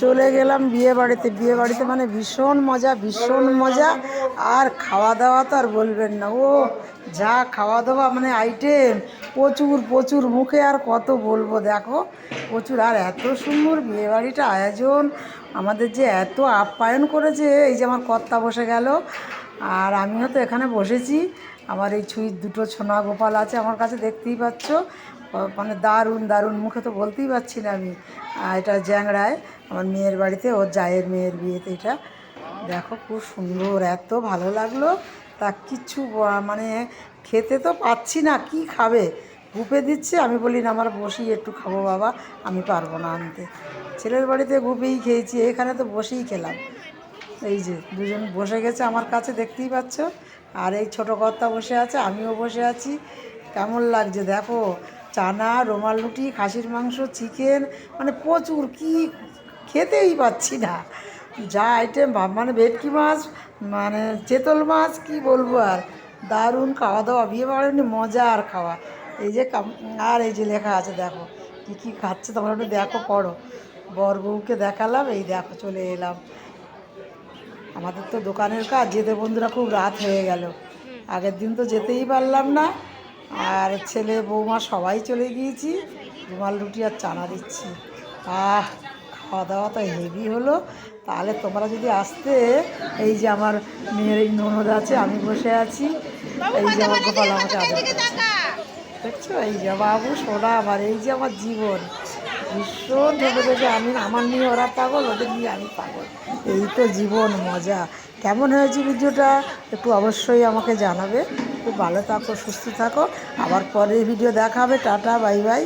চলে গেলাম বিয়ে বাড়িতে। বিয়ে বাড়িতে মানে ভীষণ মজা, ভীষণ মজা। আর খাওয়া দাওয়া তো আর বলবেন না, ও যা খাওয়া দাওয়া মানে আইটেম প্রচুর প্রচুর, মুখে আর কত বলবো। দেখো প্রচুর, আর এত সুন্দর বিয়ে বাড়িটা আয়োজন, আমাদের যে এত আপ্যায়ন করেছে। এই যে আমার কর্তা বসে গেল, আর আমিও তো এখানে বসেছি। আমার এই দুটো ছোনা গোপাল আছে আমার কাছে, দেখতেই পাচ্ছ। মানে দারুণ দারুণ, মুখে তো বলতেই পারছি না আমি। এটা জ্যাংড়ায় আমার মেয়ের বাড়িতে, ওর জায়ের মেয়ের বিয়েতে। এটা দেখো খুব সুন্দর, এত ভালো লাগলো। তা কিচ্ছু মানে খেতে তো পাচ্ছি না, কি খাবে, গুপে দিচ্ছে। আমি বলি না, আমার বসেই একটু খাবো বাবা, আমি পারবো না আনতে। ছেলের বাড়িতে গুপেই খেয়েছি, এখানে তো বসেই খেলাম। এই যে দুজন বসে গেছে আমার কাছে, দেখতেই পাচ্ছ। আর এই ছোটো কর্তা বসে আছে, আমিও বসে আছি। কেমন লাগছে দেখো, চানা, রুমাল রুটি, খাসির মাংস, চিকেন, মানে প্রচুর, কি খেতেই পাচ্ছি না। যা আইটেম, মানে ভেটকি মাছ, মানে চেতল মাছ, কি বলবো আর। দারুণ খাওয়া দাওয়া, বিয়ে বাড়ি মজা আর খাওয়া। এই যে আর এই যে লেখা আছে দেখো, কী কী খাচ্ছে তোমরা একটু দেখো, পড়ো। বর বউকে দেখালাম, এই দেখো চলে এলাম। আমাদের তো দোকানের কাজ, যেতে বন্ধুরা খুব রাত হয়ে গেল। আগের দিন তো যেতেই পারলাম না। আর ছেলে বৌমা সবাই চলে গিয়েছি। রুমাল রুটি আর চানা দিচ্ছি। খাওয়া দাওয়া তো হেভি হলো। তাহলে তোমরা যদি আসতে, এই যে আমার মেয়ের এই ননদ আছে, আমি বসে আছি, এই যে আমার গোপাল আমাকে আদর করছে, দেখছো। এই যে বাবু সোনা আমার, এই যে আমার জীবন। ভীষণ ছোটো থেকে আমি, আমার নিয়ে ওরা পাগল, ওদের নিয়ে আমি পাগল। এই তো জীবন, মজা। কেমন হয়েছে ভিডিওটা একটু অবশ্যই আমাকে জানাবে। খুব ভালো থাকো, সুস্থ থাকো। আবার পরের ভিডিও দেখা হবে। Tata, bye bye.